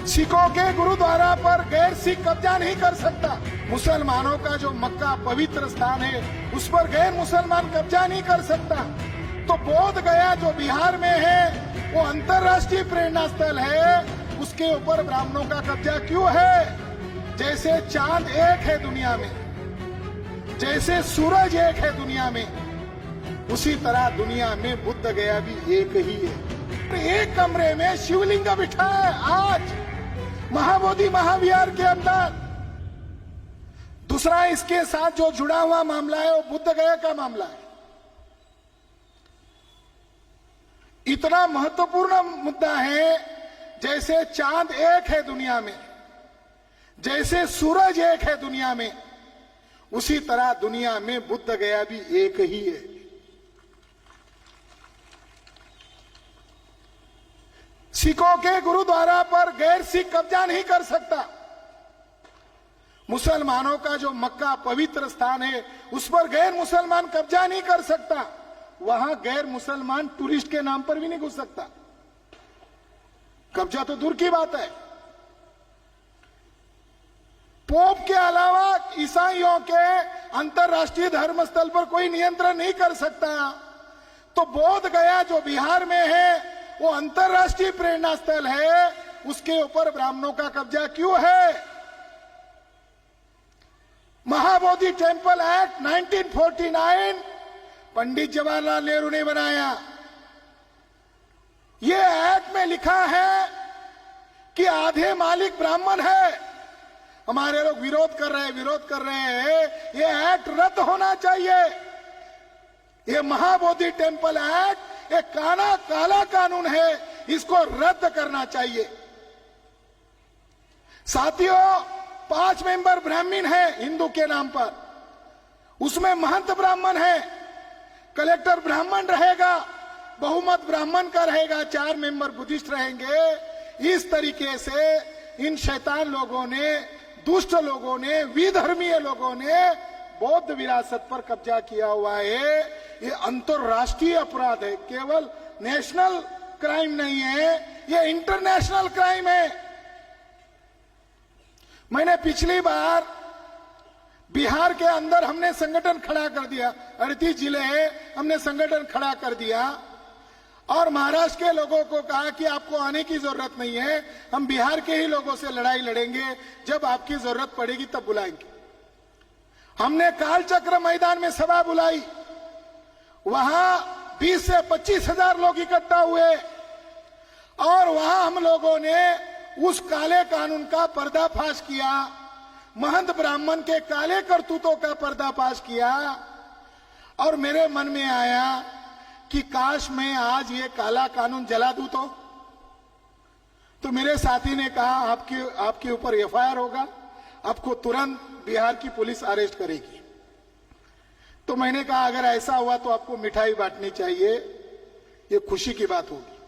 सिखों के गुरुद्वारा पर गैर सिख कब्जा नहीं कर सकता। मुसलमानों का जो मक्का पवित्र स्थान है उस पर गैर मुसलमान कब्जा नहीं कर सकता। तो बोध गया जो बिहार में है वो अंतर्राष्ट्रीय प्रेरणा स्थल है, उसके ऊपर ब्राह्मणों का कब्जा क्यों है? जैसे चांद एक है दुनिया में, जैसे सूरज एक है दुनिया में, उसी तरह दुनिया में बुद्ध गया भी एक ही है। एक कमरे में शिवलिंग बिठा है आज महाबोधि महाविहार के अंदर। दूसरा इसके साथ जो जुड़ा हुआ मामला है वो बुद्ध गया का मामला है। इतना महत्वपूर्ण मुद्दा है, जैसे चांद एक है दुनिया में, जैसे सूरज एक है दुनिया में, उसी तरह दुनिया में बुद्ध गया भी एक ही है। सिखों के गुरुद्वारा पर गैर सिख कब्जा नहीं कर सकता। मुसलमानों का जो मक्का पवित्र स्थान है उस पर गैर मुसलमान कब्जा नहीं कर सकता। वहां गैर मुसलमान टूरिस्ट के नाम पर भी नहीं घुस सकता। कब्जा तो दूर की बात है। पोप के अलावा ईसाइयों के अंतर्राष्ट्रीय धर्म स्थल पर कोई नियंत्रण नहीं कर सकता। तो बोध गया जो बिहार में है वो अंतर्राष्ट्रीय प्रेरणा स्थल है, उसके ऊपर ब्राह्मणों का कब्जा क्यों है? महाबोधि टेम्पल एक्ट 1949 पंडित जवाहरलाल नेहरू ने बनाया। ये एक्ट में लिखा है कि आधे मालिक ब्राह्मण है। हमारे लोग विरोध कर रहे हैं। ये एक्ट रद्द होना चाहिए। ये महाबोधि टेम्पल एक्ट एक काला कानून है, इसको रद्द करना चाहिए। साथियों, 5 मेंबर ब्राह्मण है हिंदू के नाम पर, उसमें महंत ब्राह्मण है, कलेक्टर ब्राह्मण रहेगा, बहुमत ब्राह्मण का रहेगा, 4 मेंबर बुद्धिस्ट रहेंगे। इस तरीके से इन शैतान लोगों ने, दुष्ट लोगों ने, विधर्मीय लोगों ने बौद्ध विरासत पर कब्जा किया हुआ है। ये अंतरराष्ट्रीय अपराध है, केवल नेशनल क्राइम नहीं है, ये इंटरनेशनल क्राइम है। मैंने पिछली बार बिहार के अंदर हमने संगठन खड़ा कर दिया, 38 जिले हैं, हमने संगठन खड़ा कर दिया और महाराष्ट्र के लोगों को कहा कि आपको आने की जरूरत नहीं है, हम बिहार के ही लोगों से लड़ाई लड़ेंगे, जब आपकी जरूरत पड़ेगी तब बुलाएंगे। हमने कालचक्र मैदान में सभा बुलाई, वहां 20 से 25 हजार लोग इकट्ठा हुए और वहां हम लोगों ने उस काले कानून का पर्दाफाश किया, महंत ब्राह्मण के काले करतूतों का पर्दाफाश किया। और मेरे मन में आया कि काश मैं आज ये काला कानून जला दूं तो मेरे साथी ने कहा आपके ऊपर एफआईआर होगा, आपको तुरंत बिहार की पुलिस अरेस्ट करेगी। तो मैंने कहा अगर ऐसा हुआ तो आपको मिठाई बांटनी चाहिए, ये खुशी की बात होगी,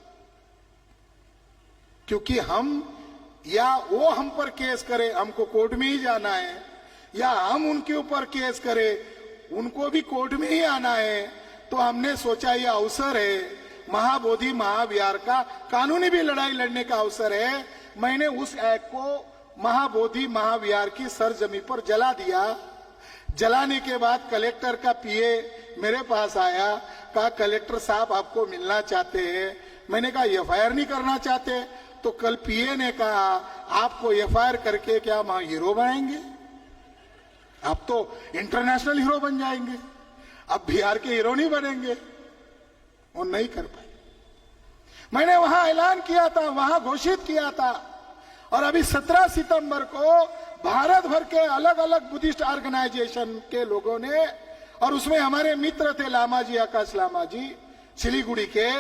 क्योंकि हम या वो हम पर केस करे, हमको कोर्ट में ही जाना है, या हम उनके ऊपर केस करें, उनको भी कोर्ट में ही आना है। तो हमने सोचा ये अवसर है, महाबोधि महाविहार का कानूनी भी लड़ाई लड़ने का अवसर है। मैंने उस एक्ट को महाबोधि महाविहार की सरजमी पर जला दिया। जलाने के बाद कलेक्टर का पीए मेरे पास आया, कहा कलेक्टर साहब आपको मिलना चाहते हैं। मैंने कहा एफआईआर नहीं करना चाहते? तो कल पीए ने कहा आपको एफआईआर करके क्या हम हीरो बनाएंगे? आप तो इंटरनेशनल हीरो बन जाएंगे, अब बिहार के हीरो नहीं बनेंगे। वो नहीं कर पाए। मैंने वहां ऐलान किया था, वहां घोषित किया था, और अभी 17 सितंबर को भारत भर के अलग अलग बुद्धिस्ट ऑर्गेनाइजेशन के लोगों ने, और उसमें हमारे मित्र थे लामा जी, आकाश लामा जी सिलीगुड़ी के,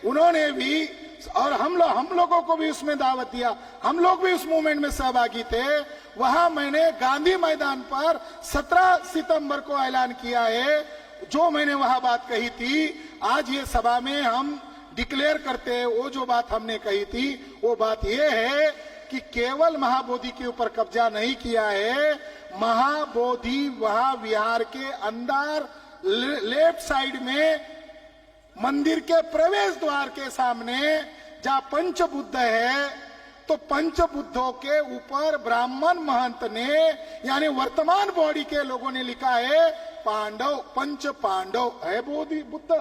उन्होंने भी, और हम लोगों को भी उसमें दावत दिया, हम लोग भी उस मूवमेंट में सहभागी थे। वहां मैंने गांधी मैदान पर 17 सितंबर को ऐलान किया है, जो मैंने वहां बात कही थी, आज ये सभा में हम डिक्लेयर करते हैं। वो जो बात हमने कही थी वो बात ये है कि केवल महाबोधि के ऊपर कब्जा नहीं किया है, महाबोधि महाविहार के अंदर लेफ्ट साइड में मंदिर के प्रवेश द्वार के सामने जहां पंचबुद्ध है, तो पंच बुद्धों के ऊपर ब्राह्मण महंत ने यानी वर्तमान बॉडी के लोगों ने लिखा है पांडव, पंच पांडव है बोधि बुद्ध।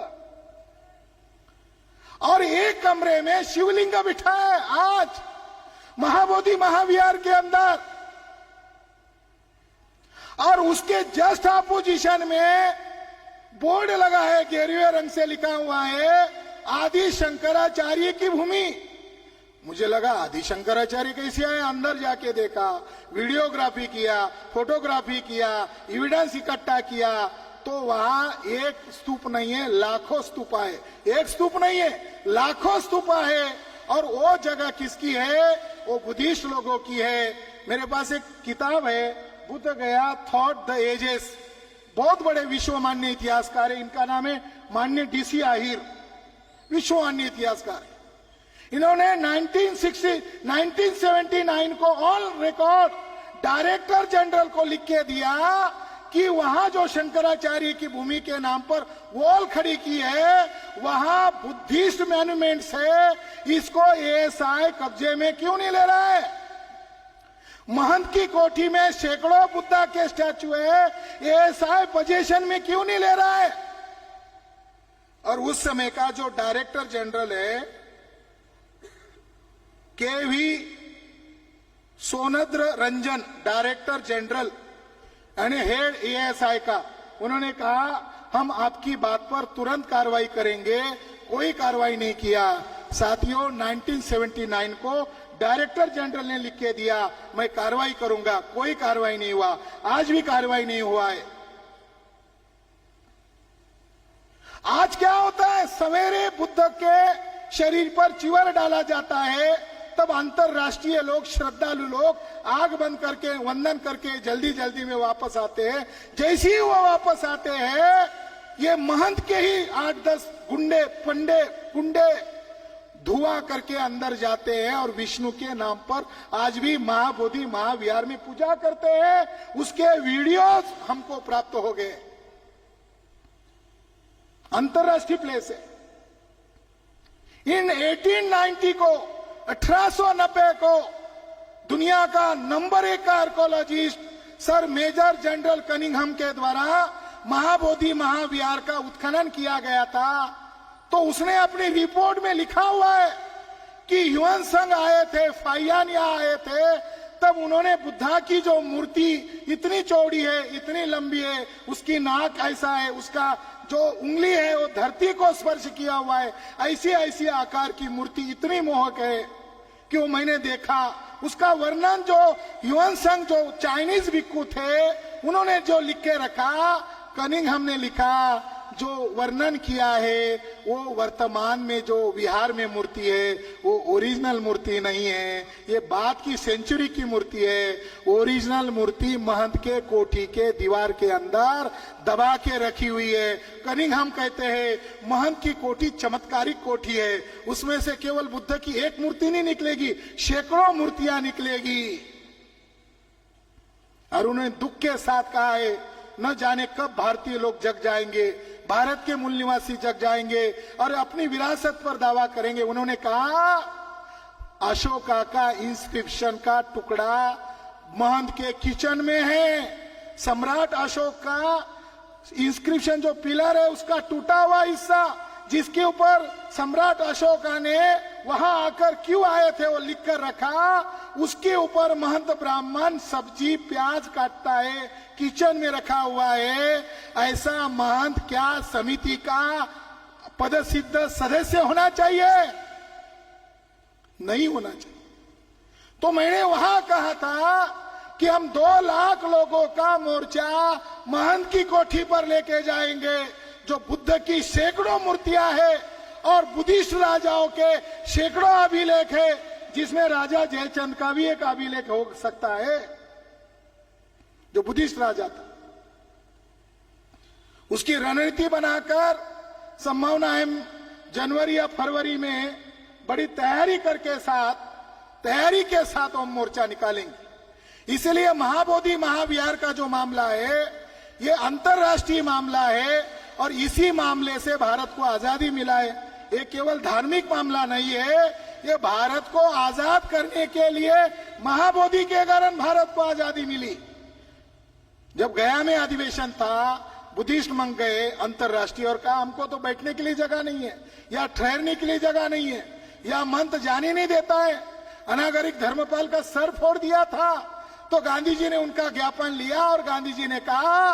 और एक कमरे में शिवलिंग बिठा है आज महाबोधि महाविहार के अंदर, और उसके जस्ट अपोजिशन में बोर्ड लगा है, गेरुए रंग से लिखा हुआ है आदि शंकराचार्य की भूमि। मुझे लगा आदि शंकराचार्य कैसे आए, अंदर जाके देखा, वीडियोग्राफी किया, फोटोग्राफी किया, एविडेंस इकट्ठा किया, तो वहां एक स्तूप नहीं है, लाखों स्तूपा है। एक स्तूप नहीं है, लाखों स्तूपा है। और वो जगह किसकी है? वो बुद्धिस्ट लोगों की है। मेरे पास एक किताब है, बुद्ध गया थॉट द एजेस, बहुत बड़े विश्व मान्य इतिहासकार है, इनका नाम है मान्य डीसी आहिर, विश्व मान्य इतिहासकार। इन्होंने 1979 को ऑन रिकॉर्ड डायरेक्टर जनरल को लिख के दिया कि वहां जो शंकराचार्य की भूमि के नाम पर वॉल खड़ी की है, वहां बुद्धिस्ट मॉन्यूमेंट्स है, इसको एएसआई कब्जे में क्यों नहीं ले रहा है? महंत की कोठी में सैकड़ों बुद्धा के स्टैचू है, एएसआई पोजीशन में क्यों नहीं ले रहा है? और उस समय का जो डायरेक्टर जनरल है केवी सोनद्र रंजन, डायरेक्टर जनरल यानी हेड एएसआई का, उन्होंने कहा हम आपकी बात पर तुरंत कार्रवाई करेंगे। कोई कार्रवाई नहीं किया। साथियों, 1979 को डायरेक्टर जनरल ने लिख के दिया मैं कार्रवाई करूंगा, कोई कार्रवाई नहीं हुआ, आज भी कार्रवाई नहीं हुआ है। आज क्या होता है? सवेरे बुद्ध के शरीर पर चिवर डाला जाता है, तब अंतरराष्ट्रीय लोग, श्रद्धालु लोग आग बंद करके वंदन करके जल्दी जल्दी में वापस आते हैं। जैसे ही वो वापस आते हैं, ये महंत के ही 8-10 गुंडे पंडे गुंडे धुआं करके अंदर जाते हैं और विष्णु के नाम पर आज भी महाबोधि महाविहार में पूजा करते हैं। उसके वीडियोस हमको प्राप्त हो गए। अंतरराष्ट्रीय प्लेस है। इन 1890 को 1890 को दुनिया का नंबर 1 का archaeologist sir major general Cunningham के द्वारा महाबोधि महाविहार का उत्खनन किया गया था। तो उसने अपनी रिपोर्ट में लिखा हुआ है कि ह्यून संघ आए थे, फाइयान यहां आए थे, तब उन्होंने बुद्धा की जो मूर्ति इतनी चौड़ी है, इतनी लंबी है, उसकी नाक ऐसा है, उसका जो उंगली है वो धरती को स्पर्श किया हुआ है, ऐसी ऐसी आकार की मूर्ति इतनी मोहक है कि वो मैंने देखा। उसका वर्णन जो ह्यून संघ जो चाइनीज भिक्खु थे उन्होंने जो लिख के रखा, कनिंघम ने लिखा, जो वर्णन किया है वो वर्तमान में जो विहार में मूर्ति है वो ओरिजिनल मूर्ति नहीं है, ये बाद की सेंचुरी की मूर्ति है। ओरिजिनल मूर्ति महंत के कोठी के दीवार के अंदर दबा के रखी हुई है। कनिंघम कहते हैं महंत की कोठी चमत्कारिक कोठी है, उसमें से केवल बुद्ध की एक मूर्ति नहीं निकलेगी, सैकड़ों मूर्तियां निकलेगी। और उन्होंने दुख के साथ कहा है न जाने कब भारतीय लोग जग जाएंगे, भारत के मूल निवासी जग जाएंगे और अपनी विरासत पर दावा करेंगे। उन्होंने कहा अशोका का इंस्क्रिप्शन का टुकड़ा महंत के किचन में है। सम्राट अशोक का इंस्क्रिप्शन जो पिलर है उसका टूटा हुआ हिस्सा, जिसके ऊपर सम्राट अशोका ने वहां आकर क्यों आए थे वो लिख कर रखा, उसके ऊपर महंत ब्राह्मण सब्जी प्याज काटता है, किचन में रखा हुआ है। ऐसा महंत क्या समिति का पदसिद्ध सदस्य होना चाहिए? नहीं होना चाहिए। तो मैंने वहां कहा था कि हम 2 लाख लोगों का मोर्चा महंत की कोठी पर लेके जाएंगे, जो बुद्ध की सैकड़ों मूर्तियां है और बुद्धिस्ट राजाओं के सैकड़ों अभिलेख है, जिसमें राजा जयचंद का भी एक अभिलेख हो सकता है, जो बुद्धिस्ट राजा था। उसकी रणनीति बनाकर संभावना है जनवरी या फरवरी में बड़ी तैयारी के साथ हम मोर्चा निकालेंगे। इसलिए महाबोधि महाविहार का जो मामला है ये अंतरराष्ट्रीय मामला है और इसी मामले से भारत को आजादी मिला है। ये केवल धार्मिक मामला नहीं है, ये भारत को आजाद करने के लिए महाबोधि के कारण भारत को आजादी मिली। जब गया में अधिवेशन था, बुद्धिस्ट मंग गए अंतरराष्ट्रीय और कहा हमको तो बैठने के लिए जगह नहीं है, या ठहरने के लिए जगह नहीं है, या मंत्र जाने नहीं देता है। अनागरिक धर्मपाल का सर फोड़ दिया था। तो गांधी जी ने उनका ज्ञापन लिया और गांधी जी ने कहा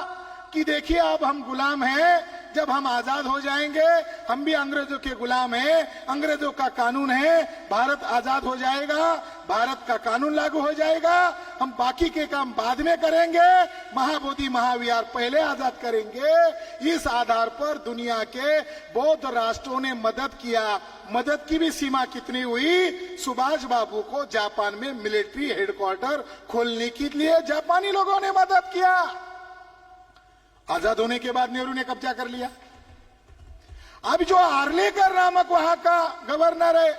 कि देखिए अब हम गुलाम हैं, जब हम आजाद हो जाएंगे हम भी अंग्रेजों के गुलाम हैं, अंग्रेजों का कानून है, भारत आजाद हो जाएगा, भारत का कानून लागू हो जाएगा, हम बाकी के काम बाद में करेंगे, महाबोधि महाविहार पहले आजाद करेंगे। इस आधार पर दुनिया के बौद्ध राष्ट्रों ने मदद किया। मदद की भी सीमा कितनी हुई? सुभाष बाबू को जापान में मिलिट्री हेडक्वार्टर खोलने के लिए जापानी लोगों ने मदद किया। आजाद होने के बाद नेहरू ने कब्जा कर लिया। अब जो आर्लेकर नामक वहां का गवर्नर है,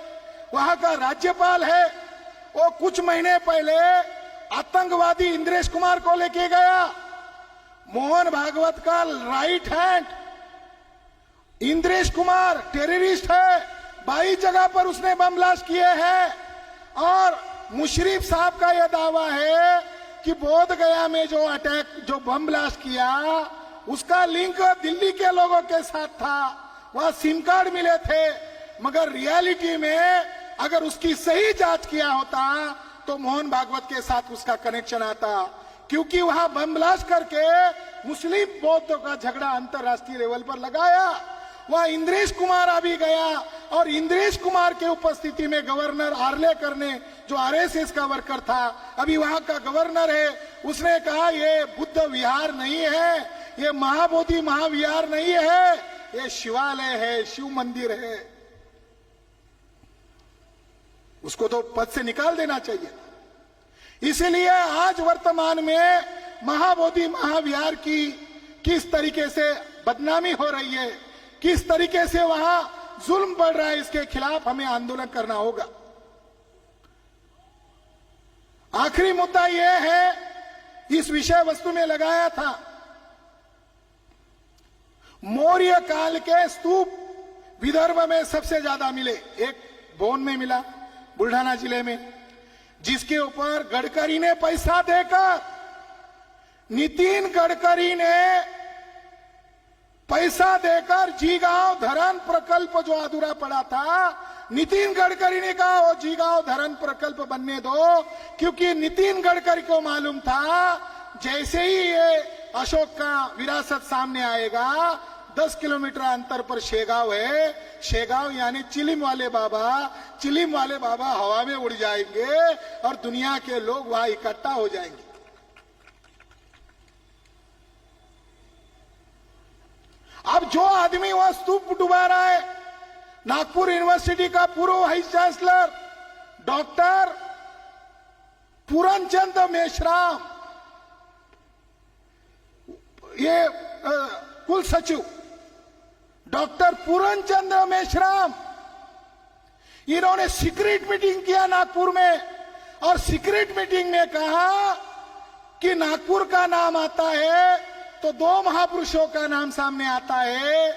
वहां का राज्यपाल है, वो कुछ महीने पहले आतंकवादी इंद्रेश कुमार को लेके गया। मोहन भागवत का right hand Indresh Kumar terrorist है, 22 जगह पर उसने बम ब्लास्ट किए हैं। और मुशर्रफ साहब का यह दावा है कि बोध गया में जो बम ब्लास्ट किया उसका लिंक दिल्ली के लोगों के साथ था, वहां सिम कार्ड मिले थे। मगर रियलिटी में अगर उसकी सही जांच किया होता तो मोहन भागवत के साथ उसका कनेक्शन आता, क्योंकि वहां बम ब्लास्ट करके मुस्लिम बौद्धों का झगड़ा अंतरराष्ट्रीय लेवल पर लगाया। वहां इंद्रेश कुमार अभी गया और इंद्रेश कुमार के उपस्थिति में गवर्नर आर्लेकर ने, जो आरएसएस का वर्कर था, अभी वहां का गवर्नर है, उसने कहा ये बुद्ध विहार नहीं है, ये महाबोधि महाविहार नहीं है, ये शिवालय है, शिव मंदिर है। उसको तो पद से निकाल देना चाहिए। इसीलिए आज वर्तमान में महाबोधि महाविहार की किस तरीके से बदनामी हो रही है, किस तरीके से वहां जुल्म बढ़ रहा है, इसके खिलाफ हमें आंदोलन करना होगा। आखिरी मुद्दा यह है, इस विषय वस्तु में लगाया था, मौर्य काल के स्तूप विदर्भ में सबसे ज्यादा मिले। एक बोन में मिला, बुल्ढाना जिले में, जिसके ऊपर गडकरी ने पैसा देकर, नितिन गडकरी ने पैसा देकर जीगांव धरन प्रकल्प जो अधूरा पड़ा था, नितिन गडकरी ने कहा वो जीगांव धरन प्रकल्प बनने दो, क्योंकि नितिन गडकरी को मालूम था जैसे ही ये अशोक का विरासत सामने आएगा, 10 किलोमीटर अंतर पर शेगांव है, शेगांव यानी चिलिम वाले बाबा हवा में उड़ जाएंगे और दुनिया के लोग वहां इकट्ठा हो जाएंगे। अब जो आदमी वहां स्तूप डुबा रहा है, नागपुर यूनिवर्सिटी का पूर्व vice chancellor doctor Puran Chand Meshram, ये कुल सचिव डॉक्टर पूरनचंद मेश्राम, इन्होंने सीक्रेट मीटिंग किया नागपुर में और सीक्रेट मीटिंग में कहा कि नागपुर का नाम आता है तो 2 महापुरुषों का नाम सामने आता है।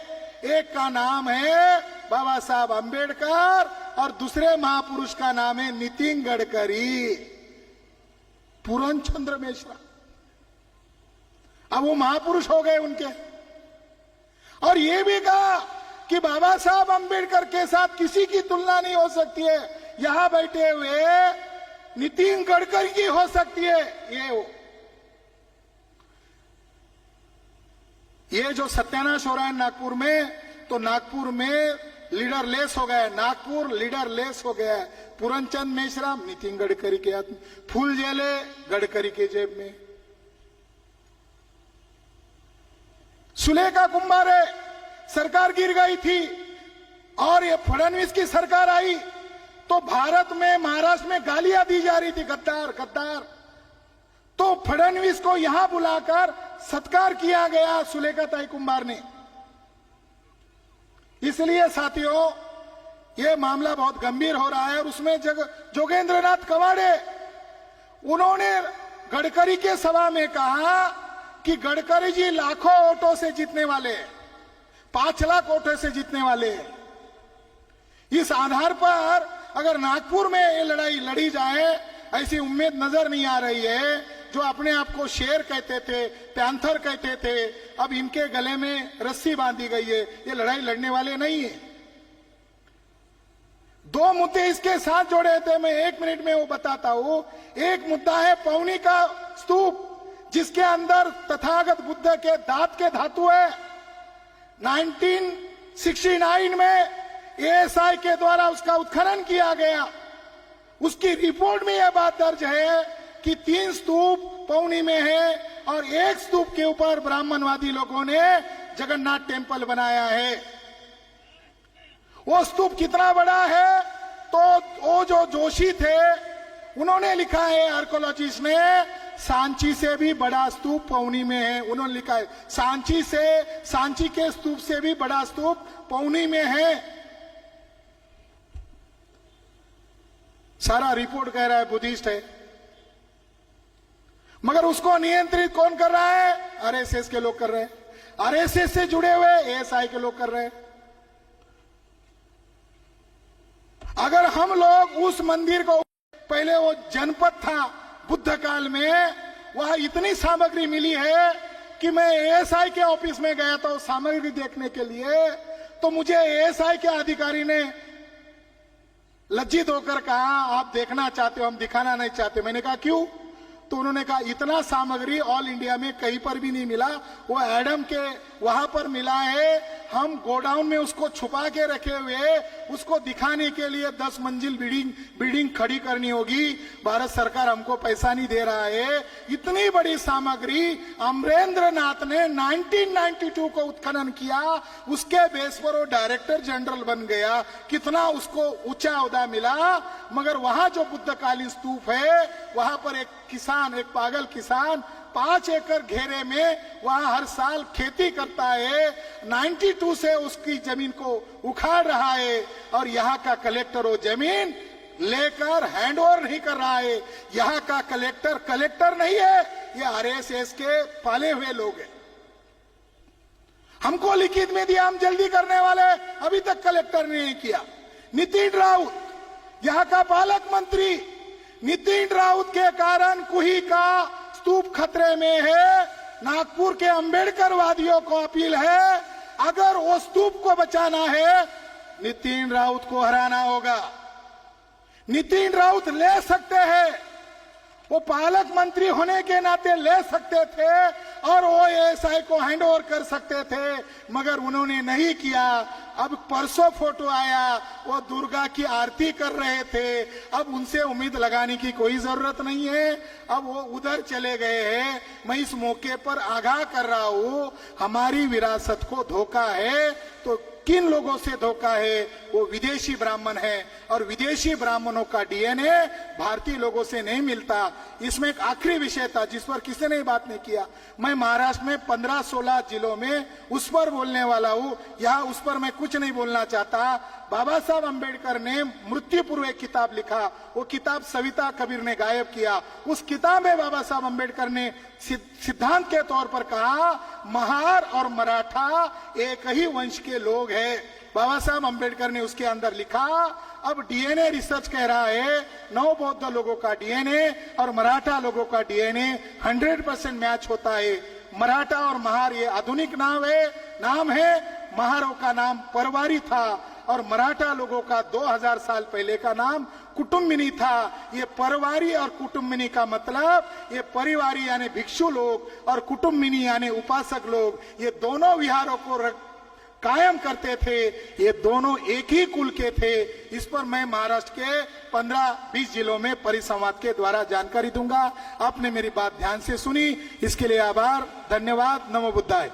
एक का नाम है बाबा साहब अंबेडकर और दूसरे महापुरुष का नाम है नितिन गडकरी, पूरनचंद्र मिश्रा। अब वो महापुरुष हो गए उनके। और ये भी कहा कि बाबा साहब अंबेडकर के साथ किसी की तुलना नहीं हो सकती है, यहां बैठे हुए नितिन गडकरी की हो सकती है। ये जो सत्यानाश हो रहा है नागपुर में, तो नागपुर में लीडर लेस हो गया, नागपुर लीडर लेस हो गया है। पूरनचंद मेश्राम नितिन गडकरी के हाथ में, फूल जेले गडकरी के जेब में। सुलेखा कुंभारे सरकार गिर गई थी और ये फडणवीस की सरकार आई तो भारत में, महाराष्ट्र में गालियां दी जा रही थी, गद्दार गद्दार। तो फडणवीस को यहां बुलाकर सत्कार किया गया सुलेखाताई कुंभार ने। इसलिए साथियों, यह मामला बहुत गंभीर हो रहा है। और उसमें जोगेंद्रनाथ कवाड़े, उन्होंने गडकरी के सभा में कहा कि गडकरी जी लाखों वोटों से जीतने वाले, 5 लाख वोटों से जीतने वाले। इस आधार पर अगर नागपुर में ये लड़ाई लड़ी जाए, ऐसी उम्मीद नजर नहीं आ रही है। जो अपने आप को शेर कहते थे, पैंथर कहते थे, अब इनके गले में रस्सी बांधी गई है। ये लड़ाई लड़ने वाले नहीं है। दो मुद्दे इसके साथ जोड़े थे, मैं 1 मिनट में वो बताता हूं। एक मुद्दा है पौनी का स्तूप, जिसके अंदर तथागत बुद्ध के दांत के धातु है। 1969 में एएसआई के द्वारा उसका उत्खनन किया गया। उसकी रिपोर्ट में यह बात दर्ज है कि 3 स्तूप पौनी में है और 1 स्तूप के ऊपर ब्राह्मणवादी लोगों ने जगन्नाथ टेम्पल बनाया है। वो स्तूप कितना बड़ा है, तो वो जो जोशी थे उन्होंने लिखा है, आर्कोलॉजिस्ट ने, सांची से भी बड़ा स्तूप पौनी में है। उन्होंने लिखा है सांची के स्तूप से भी बड़ा स्तूप पौनी में है। सारा रिपोर्ट कह रहा है बुद्धिस्ट है, मगर उसको नियंत्रित कौन कर रहा है? आरएसएस के लोग कर रहे हैं। आरएसएस से जुड़े हुए एएसआई के लोग कर रहे हैं। अगर हम लोग उस मंदिर को, पहले वो जनपद था बुद्ध काल में, वहां इतनी सामग्री मिली है कि मैं एएसआई के ऑफिस में गया था सामग्री देखने के लिए, तो मुझे एएसआई के अधिकारी ने लज्जित होकर कहा, आप देखना चाहते हो, हम दिखाना नहीं चाहते। मैंने कहा क्यों? तो उन्होंने कहा इतना सामग्री ऑल इंडिया में कहीं पर भी नहीं मिला, वो एडम के वहां पर मिला है। हम गोडाउन में उसको छुपा के रखे हुए, उसको दिखाने के लिए 10 मंजिल बिल्डिंग खड़ी करनी होगी। भारत सरकार हमको पैसा नहीं दे रहा है। इतनी बड़ी सामग्री अमरेंद्र नाथ ने 1992 को उत्खनन किया, उसके बेस पर वो डायरेक्टर जनरल बन गया। कितना उसको ऊंचा ओहदा मिला। मगर वहां जो बुद्धकालीन स्तूप है, वहां पर एक किसान, एक पागल किसान 5 एकड़ घेरे में वहां हर साल खेती करता है। 92 से उसकी जमीन को उखाड़ रहा है और यहाँ का कलेक्टर वो जमीन लेकर हैंडओवर नहीं कर रहा है। यहाँ का कलेक्टर नहीं है, ये आरएसएस के पाले हुए लोग हैं। हमको लिखित में दिया, हम जल्दी करने वाले, अभी तक कलेक्टर ने नहीं किया। नितिन राउत यहाँ का पालक मंत्री, नितिन राउत के कारण कुही का स्तूप खतरे में है। नागपुर के अंबेडकर वादियों को अपील है, अगर वो स्तूप को बचाना है, नितिन राउत को हराना होगा। नितिन राउत ले सकते हैं, वो पालक मंत्री होने के नाते ले सकते थे और वो एएसआई को हैंडओवर कर सकते थे, मगर उन्होंने नहीं किया। अब परसों फोटो आया, वो दुर्गा की आरती कर रहे थे। अब उनसे उम्मीद लगाने की कोई जरूरत नहीं है। अब वो उधर चले गए हैं। मैं इस मौके पर आगाह कर रहा हूं, हमारी विरासत को धोखा है तो किन लोगों से धोखा है? वो विदेशी ब्राह्मण है और विदेशी ब्राह्मणों का डीएनए भारतीय लोगों से नहीं मिलता। इसमें एक आखिरी विषय था जिस पर किसी ने बात नहीं किया। मैं महाराष्ट्र में 15-16 जिलों में उस पर बोलने वाला हूं। यहाँ उस पर मैं कुछ नहीं बोलना चाहता। बाबा साहब अंबेडकर ने मृत्यु पूर्व एक किताब लिखा, वो किताब सविता कबीर ने गायब किया। उस किताब में बाबा साहब अंबेडकर ने सिद्धांत के तौर पर कहा, महार और मराठा एक ही वंश के लोग हैं। बाबा साहब अंबेडकर ने उसके अंदर लिखा, अब डीएनए रिसर्च कह रहा है 9 बौद्ध लोगों का डीएनए और मराठा लोगों का डीएनए 100% मैच होता है। मराठा और महार ये आधुनिक नाम है। महारों का नाम परवारी था और मराठा लोगों का 2000 साल पहले का नाम कुटुम्बिनी था। ये परवारी और कुटुम्बिनी का मतलब, ये परिवारी यानी भिक्षु लोग और कुटुम्बिनी यानी उपासक लोग, ये दोनों विहारों को कायम करते थे। ये दोनों एक ही कुल के थे। इस पर मैं महाराष्ट्र के 15-20 जिलों में परिसंवाद के द्वारा जानकारी दूंगा। आपने मेरी बात ध्यान से सुनी, इसके लिए आभार, धन्यवाद। नमो बुद्धाय।